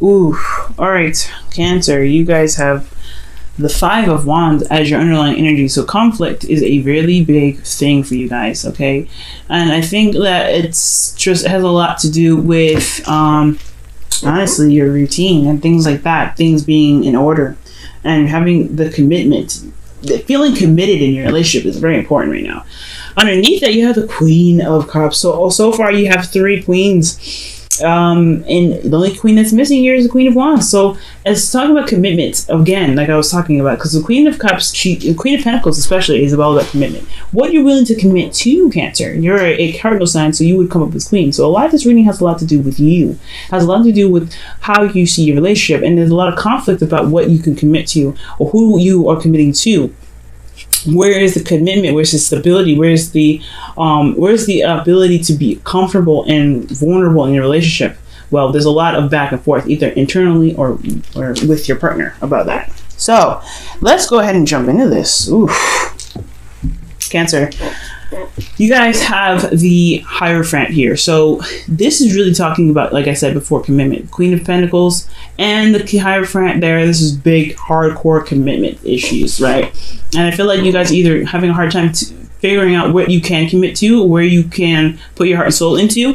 Ooh, all right, Cancer, you guys have the Five of Wands as your underlying energy. So conflict is a really big thing for you guys, okay? And I think that it has a lot to do with, honestly, your routine and things like that, things being in order and having the commitment. Feeling committed in your relationship is very important right now. Underneath that, you have the Queen of Cups. So far you have three queens. And the only queen that's missing here is the Queen of Wands. So let's talk about commitment again, like I was talking about, because the Queen of Cups, the Queen of Pentacles especially, is all about commitment. What you're willing to commit to, Cancer. You're a cardinal sign, so you would come up with Queen. So a lot of this reading has a lot to do with you, has a lot to do with how you see your relationship, and there's a lot of conflict about what you can commit to or who you are committing to. Where is the commitment? Where's the stability? Where's the ability to be comfortable and vulnerable in your relationship? Well, there's a lot of back and forth, either internally or with your partner about that. So let's go ahead and jump into this. Ooh, Cancer, you guys have the Hierophant here. So this is really talking about, like I said before, commitment. Queen of Pentacles and the Hierophant there. This is big, hardcore commitment issues, right? And I feel like you guys are either having a hard time figuring out what you can commit to, where you can put your heart and soul into.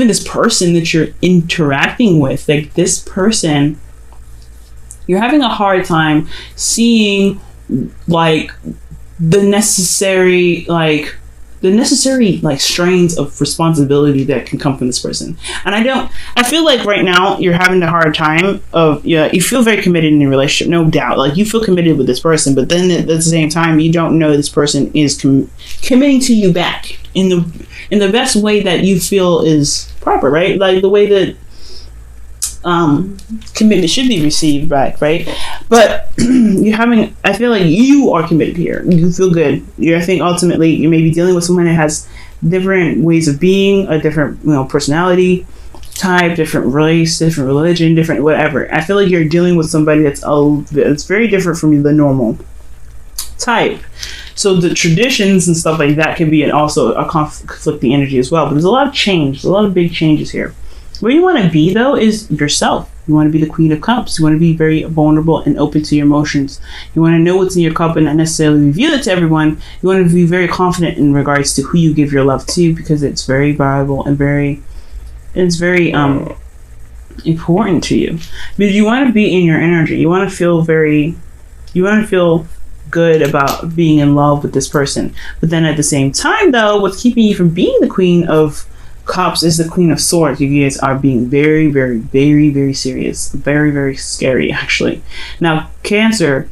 This person that you're interacting with, like this person, you're having a hard time seeing like the necessary strains of responsibility that can come from this person. And I feel like right now you're having a hard time you feel very committed in your relationship, no doubt. Like you feel committed with this person, but then at the same time, you don't know this person is committing to you back in the best way that you feel is proper, right? Like the way that commitment should be received back, right? But I feel like you are committed here. You feel good. I think ultimately you may be dealing with someone that has different ways of being, a different personality type, different race, different religion, different whatever. I feel like you're dealing with somebody that's very different from the normal type. So the traditions and stuff like that can be also a conflicting energy as well. But there's a lot of change, a lot of big changes here. Where you want to be, though, is yourself. You want to be the Queen of Cups. You want to be very vulnerable and open to your emotions. You want to know what's in your cup and not necessarily reveal it to everyone. You want to be very confident in regards to who you give your love to, because it's very valuable and it's very important to you. Because you want to be in your energy. You want to feel good about being in love with this person. But then at the same time, though, what's keeping you from being the Queen of Cups is the Queen of Swords. You guys are being very, very, very, very serious. Very, very scary, actually. Now, Cancer,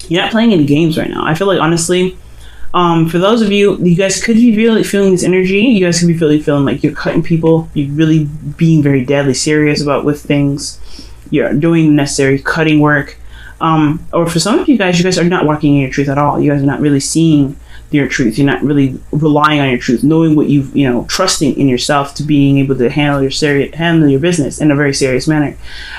you're not playing any games right now. I feel like, honestly, for those of you guys could be really feeling this energy. You guys could be really feeling like you're cutting people. You're really being very deadly serious with things. You're doing the necessary cutting work. Or for some of you guys are not walking in your truth at all. You guys are not really seeing your truth. You're not really relying on your truth, knowing what trusting in yourself to being able to handle your business in a very serious manner.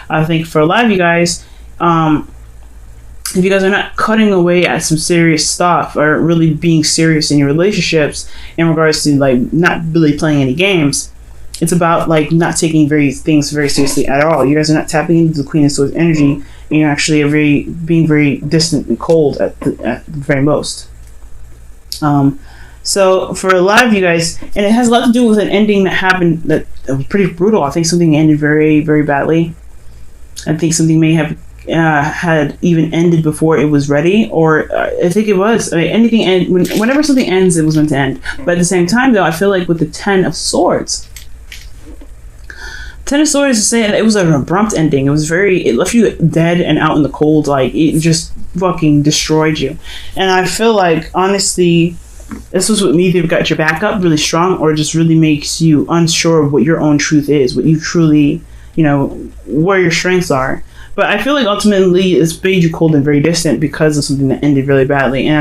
I think for a lot of you guys, if you guys are not cutting away at some serious stuff or really being serious in your relationships in regards to not really playing any games, it's about not taking things very seriously at all. You guys are not tapping into the Queen of Swords energy, and you're actually being very distant and cold at the very most. So for a lot of you guys, and it has a lot to do with an ending that happened that was pretty brutal. I think something ended very, very badly. I think something may have had even ended before it was ready, or I think it was. Whenever something ends, it was meant to end. But at the same time, though, I feel like with the Ten of Swords, Ten of Swords is saying it was an abrupt ending. It left you dead and out in the cold. It just fucking destroyed you. And I feel like, honestly, this was what either got your back up really strong or just really makes you unsure of what your own truth is, what you truly, where your strengths are. But I feel like ultimately it's made you cold and very distant because of something that ended really badly. And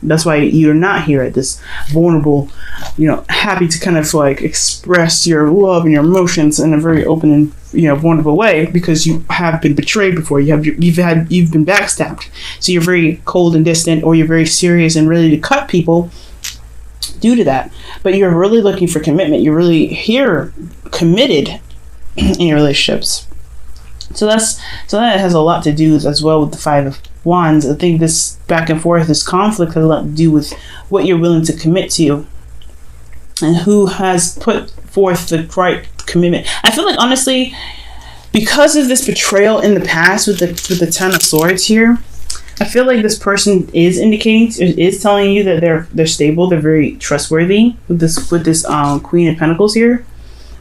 that's why you're not here at this vulnerable, happy to kind of express your love and your emotions in a very open and, vulnerable way, because you have been betrayed before. You've been backstabbed. So you're very cold and distant, or you're very serious and ready to cut people due to that. But you're really looking for commitment. You're really here committed in your relationships. So that has a lot to do as well with the Five of Wands. I think this back and forth, this conflict has a lot to do with what you're willing to commit to and who has put forth the right commitment. I feel like, honestly, because of this betrayal in the past with the Ten of Swords here, I feel like this person is telling you that they're stable, they're very trustworthy with this Queen of Pentacles here.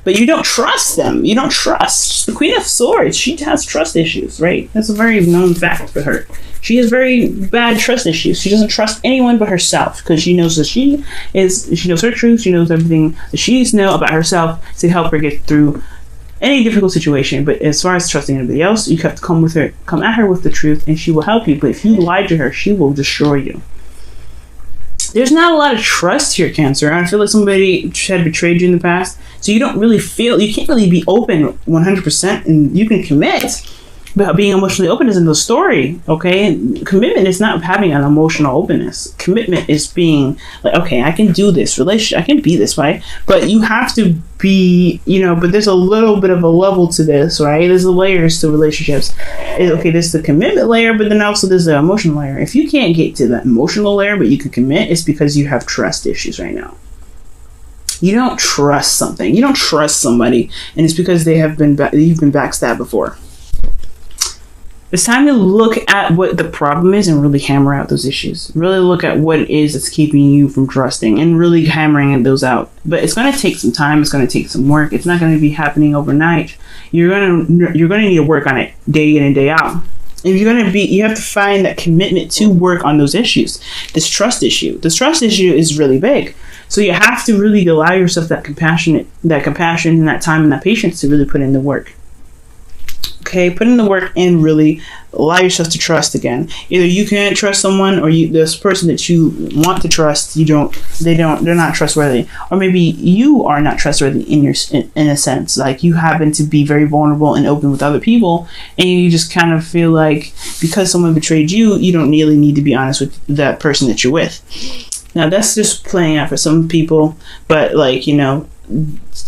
But you don't trust them. You don't trust. The Queen of Swords, she has trust issues, right? That's a very known fact for her. She has very bad trust issues. She doesn't trust anyone but herself because she knows that she knows her truth. She knows everything that she needs to know about herself to help her get through any difficult situation. But as far as trusting anybody else, you have to come at her with the truth, and she will help you. But if you lie to her, she will destroy you. There's not a lot of trust here, Cancer. I feel like somebody had betrayed you in the past. So you can't really be open 100%, and you can commit. But being emotionally open isn't the story, okay? Commitment is not having an emotional openness. Commitment is being like, okay, I can do this relationship. I can be this way. But you have to be, but there's a little bit of a level to this, right? There's the layers to relationships. Okay, there's the commitment layer, but then also there's the emotional layer. If you can't get to the emotional layer, but you can commit, it's because you have trust issues right now. You don't trust something. You don't trust somebody, and it's because you've been backstabbed before. It's time to look at what the problem is and really hammer out those issues. Really look at what it is that's keeping you from trusting and really hammering those out. But it's going to take some time. It's going to take some work. It's not going to be happening overnight. You're going to need to work on it day in and day out. If you have to find that commitment to work on those issues. This trust issue is really big. So you have to really allow yourself that compassion and that time and that patience to really put in the work. Okay, put in the work and really allow yourself to trust again. Either you can't trust someone, or this person that you want to trust, they're not trustworthy, or maybe you are not trustworthy in a sense. Like you happen to be very vulnerable and open with other people, and you just kind of feel like because someone betrayed you, you don't really need to be honest with that person that you're with. Now that's just playing out for some people, but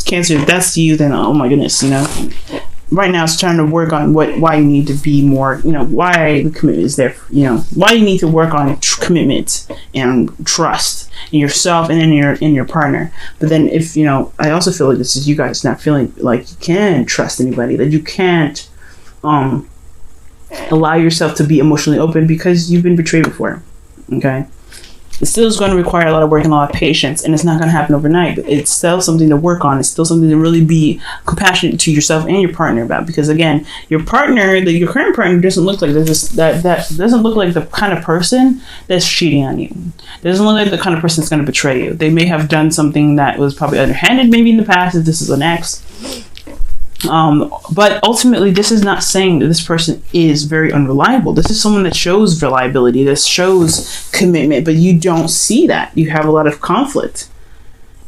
Cancer, if that's you, then oh my goodness, right now it's trying to work on why you need to be more, why the commitment is there, why you need to work on commitment and trust in yourself and in your partner. But then if, I also feel like this is you guys not feeling like you can trust anybody, that you can't allow yourself to be emotionally open because you've been betrayed before, okay? It still is going to require a lot of work and a lot of patience, and it's not going to happen overnight, but it's still something to work on. It's still something to really be compassionate to yourself and your partner about, because again, your current partner doesn't look like that doesn't look like the kind of person that's cheating on you. Doesn't look like the kind of person that's going to betray you. They may have done something that was probably underhanded maybe in the past, if this is an ex. But ultimately, this is not saying that this person is very unreliable. This is someone that shows reliability, that shows commitment, but you don't see that. You have a lot of conflict.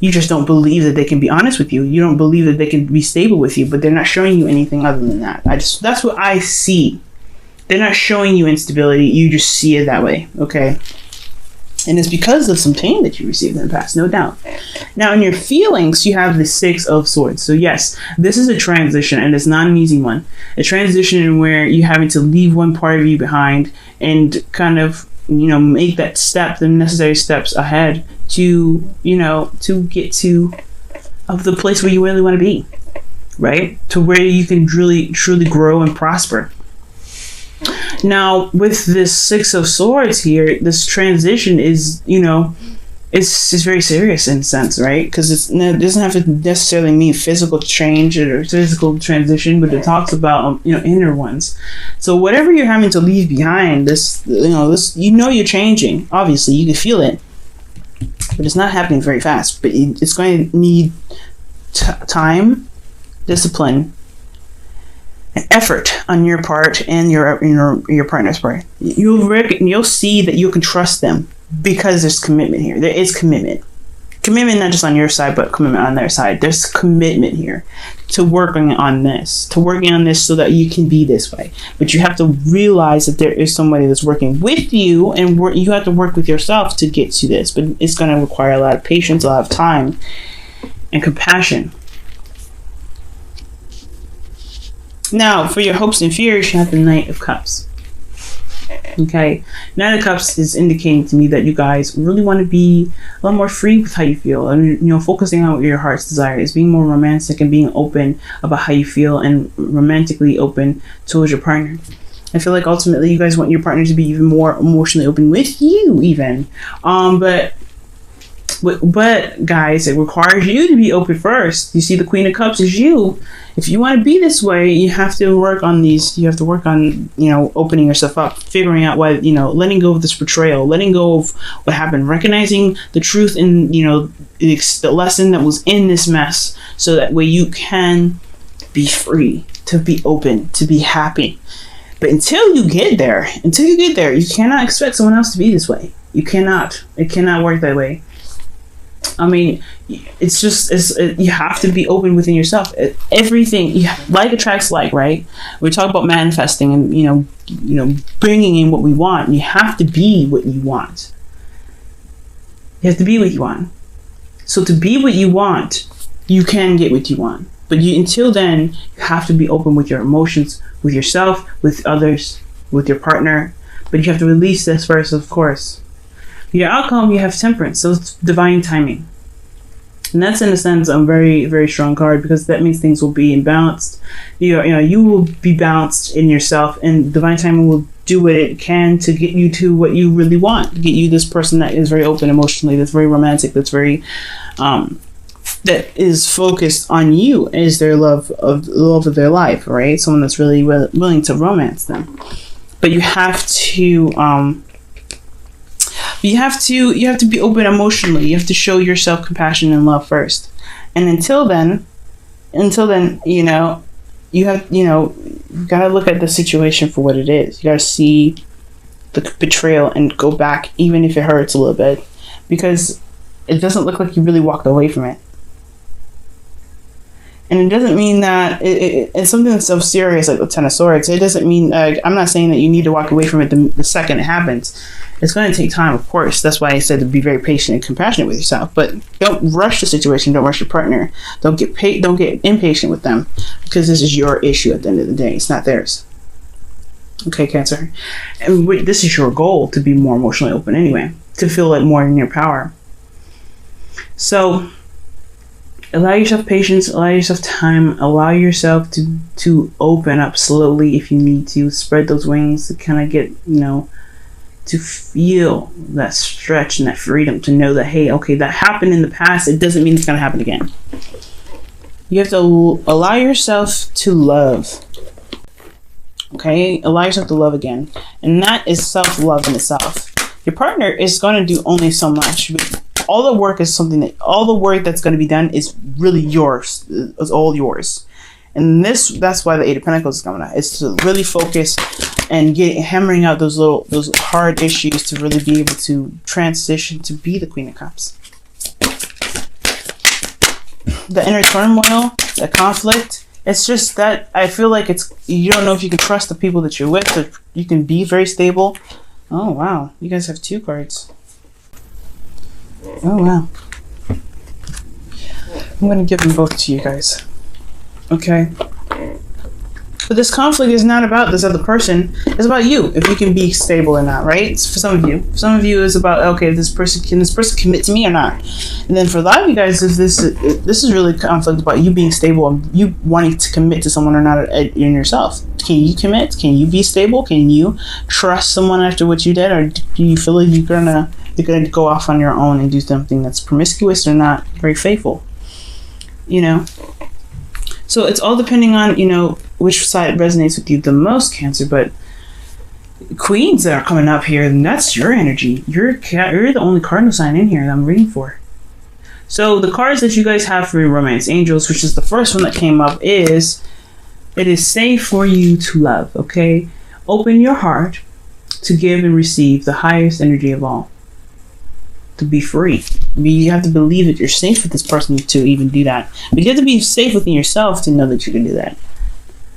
You just don't believe that they can be honest with you. You don't believe that they can be stable with you, but they're not showing you anything other than that. That's what I see. They're not showing you instability. You just see it that way, okay? And it's because of some pain that you received in the past, no doubt. Now, in your feelings, you have the Six of Swords. So yes, this is a transition, and it's not an easy one. A transition where you're having to leave one part of you behind and kind of, make that step, the necessary steps ahead to get to the place where you really want to be, right? To where you can really, truly grow and prosper. Now, with this Six of Swords here, this transition is, it's just very serious in a sense, right? Because it doesn't have to necessarily mean physical change or physical transition, but it talks about, inner ones. So whatever you're having to leave behind, you're changing. Obviously, you can feel it, but it's not happening very fast. But it's going to need time, discipline, effort on your part and your partner's part. You'll see that you can trust them because there's commitment here. There is commitment. Commitment not just on your side, but commitment on their side. There's commitment here to working on this, so that you can be this way. But you have to realize that there is somebody that's working with you, and you have to work with yourself to get to this. But it's going to require a lot of patience, a lot of time, and compassion. Now, for your hopes and fears, you have the Knight of Cups. Okay, Knight of Cups is indicating to me that you guys really want to be a lot more free with how you feel, and focusing on what your heart's desire is, being more romantic and being open about how you feel, and romantically open towards your partner. I feel like ultimately you guys want your partner to be even more emotionally open with you, even. But guys, it requires you to be open first. You see, the Queen of Cups is you. If you want to be this way, you have to work on these. You have to work on, opening yourself up, figuring out why, letting go of this betrayal, letting go of what happened, recognizing the truth in, the lesson that was in this mess, so that way you can be free, to be open, to be happy. But until you get there, you cannot expect someone else to be this way. You cannot. It cannot work that way. I mean, you have to be open within yourself. Everything, like attracts like, right? We talk about manifesting and, bringing in what we want. You have to be what you want. You have to be what you want. So to be what you want, you can get what you want. But until then, you have to be open with your emotions, with yourself, with others, with your partner. But you have to release this first, of course. Your outcome, you have Temperance, so it's divine timing. And that's, in a sense, a very, very strong card, because that means things will be imbalanced. You will be balanced in yourself, and divine timing will do what it can to get you to what you really want. Get you this person that is very open emotionally, that's very romantic, that's very that is focused on you as their love of their life, right? Someone that's really willing to romance them. But you have to you have to be open emotionally. You have to show yourself compassion and love first. And until then, you gotta look at the situation for what it is. You gotta see the betrayal and go back, even if it hurts a little bit, because it doesn't look like you really walked away from it. And it doesn't mean that it's something that's so serious, like the Ten of Swords. It doesn't mean, I'm not saying that you need to walk away from it the second it happens. It's going to take time, of course. That's why I said to be very patient and compassionate with yourself. But don't rush the situation. Don't rush your partner. Don't get impatient with them, because this is your issue at the end of the day. It's not theirs. Okay, Cancer. And this is your goal, to be more emotionally open anyway, to feel like more in your power. So allow yourself patience, allow yourself time, allow yourself to open up slowly if you need to. Spread those wings to kind of get, to feel that stretch and that freedom, to know that, hey, okay, that happened in the past. It doesn't mean it's going to happen again. You have to allow yourself to love. Okay? Allow yourself to love again. And that is self-love in itself. Your partner is going to do only so much, but all the work that's going to be done is really yours. It's all yours. And that's why the Eight of Pentacles is coming out. It's to really focus and hammering out those hard issues, to really be able to transition to be the Queen of Cups. The inner turmoil, the conflict, it's just that I feel like you don't know if you can trust the people that you're with, that you can be very stable. Oh, wow. You guys have 2 cards. Oh, wow. I'm going to give them both to you guys. Okay? But this conflict is not about this other person. It's about you, if you can be stable or not, right? It's for some of you. For some of you, it's about, okay, can this person commit to me or not? And then for a lot of you guys, this is really conflict about you being stable and you wanting to commit to someone or not in yourself. Can you commit? Can you be stable? Can you trust someone after what you did? Or do you feel like you're gonna go off on your own and do something that's promiscuous or not very faithful? So it's all depending on, which side resonates with you the most, Cancer. But Queens that are coming up here, and that's your energy. You're the only cardinal sign in here that I'm reading for. So the cards that you guys have for your Romance Angels, which is the first one that came up, is it is safe for you to love, okay? Open your heart to give and receive the highest energy of all. To be free, You have to believe that you're safe with this person to even do that. But you have to be safe within yourself to know that you can do that.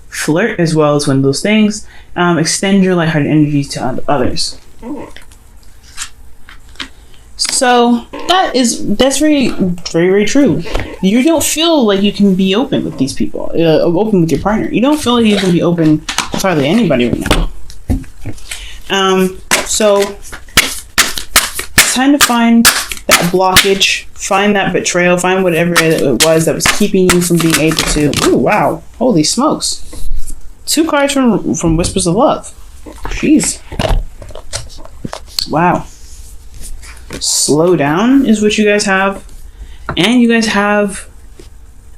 Flirt as well as one of those things. Extend your lighthearted energy to others. So that's very, very, very true. You don't feel like you can be open with these people, open with your partner. You don't feel like you can be open with hardly anybody right now. So it's time to find that blockage, find that betrayal, find whatever it was that was keeping you from being able to. Ooh, wow! Holy smokes! 2 cards from Whispers of Love. Jeez. Wow. Slow down is what you guys have, and you guys have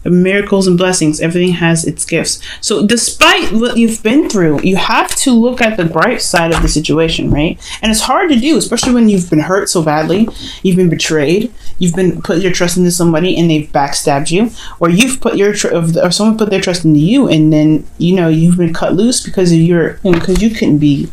miracles and blessings. Everything has its gifts. So despite what you've been through, you have to look at the bright side of the situation, right? And it's hard to do, especially when you've been hurt so badly, you've been betrayed, you've been put your trust into somebody and they've backstabbed you, or you've put or someone put their trust into you, and then you've been cut loose because of because you couldn't be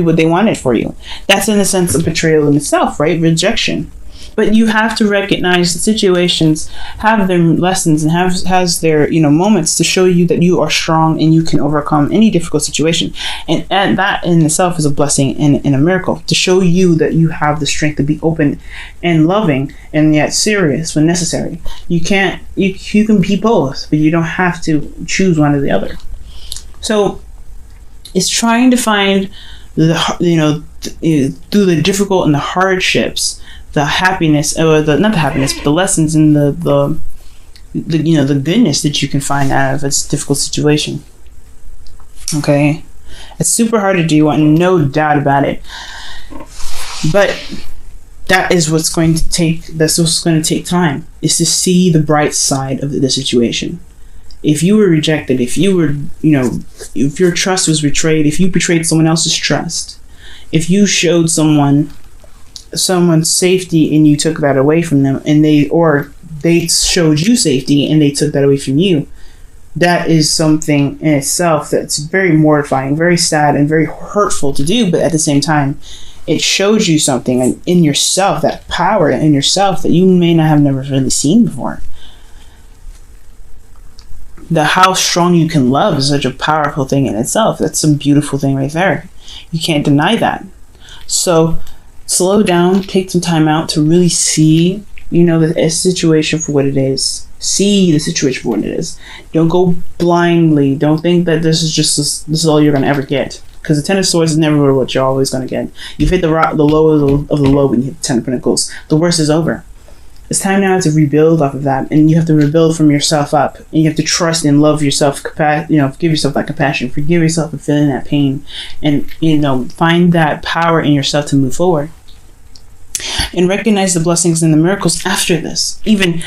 what they wanted for you. That's in a sense a betrayal in itself, right? Rejection. But you have to recognize the situations have their lessons and has their moments to show you that you are strong and you can overcome any difficult situation. And that in itself is a blessing and a miracle to show you that you have the strength to be open and loving and yet serious when necessary. You can be both, but you don't have to choose one or the other. So it's trying to find through the difficult and the hardships, the happiness, or not the happiness, but the lessons and the goodness that you can find out of this difficult situation. Okay, it's super hard to do, and no doubt about it. But that is what's going to take. That's what's going to take time, is to see the bright side of the situation. If you were rejected, if you were, if your trust was betrayed, if you betrayed someone else's trust, if you showed someone's safety and you took that away from them, and they showed you safety and they took that away from you, that is something in itself that's very mortifying, very sad, and very hurtful to do. But at the same time, it shows you something in yourself, that power in yourself that you may not have never really seen before. How strong you can love is such a powerful thing in itself. That's a beautiful thing right there. You can't deny that. So slow down, take some time out to really see, the situation for what it is. See the situation for what it is. Don't go blindly. Don't think that this is all you're going to ever get. Because the Ten of Swords is never what you're always going to get. You've hit the low of the low when you hit the Ten of Pentacles. The worst is over. It's time now to rebuild off of that, and you have to rebuild from yourself up, and you have to trust and love yourself. Give yourself that compassion, forgive yourself for feeling that pain, and find that power in yourself to move forward, and recognize the blessings and the miracles after this. Even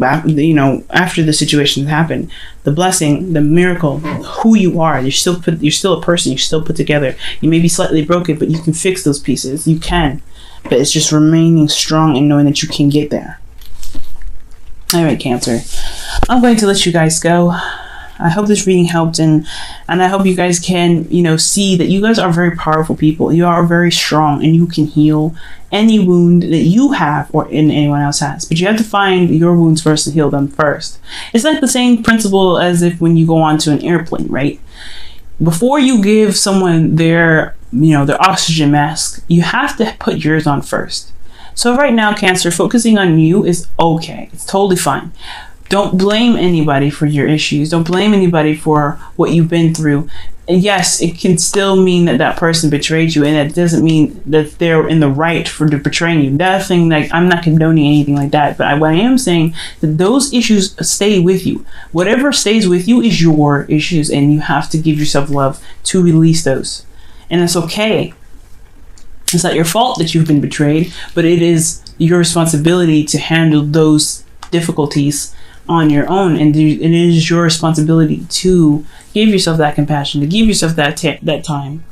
after the situation has happened, the blessing, the miracle, who you are. You're still a person. You're still put together. You may be slightly broken, but you can fix those pieces. You can. But it's just remaining strong and knowing that you can get there. Alright, Cancer. I'm going to let you guys go. I hope this reading helped, and I hope you guys can, see that you guys are very powerful people. You are very strong, and you can heal any wound that you have or anyone else has. But you have to find your wounds first and heal them first. It's like the same principle as if when you go onto an airplane, right? Before you give someone their oxygen mask, you have to put yours on first. So right now, Cancer, focusing on you is okay. It's totally fine. Don't blame anybody for your issues. Don't blame anybody for what you've been through. And yes, it can still mean that person betrayed you, and that doesn't mean that they're in the right for betraying you. That thing, I'm not condoning anything like that, but what I am saying that those issues stay with you. Whatever stays with you is your issues, and you have to give yourself love to release those. And it's okay. It's not your fault that you've been betrayed, but it is your responsibility to handle those difficulties on your own, and it is your responsibility to give yourself that compassion, to give yourself that time.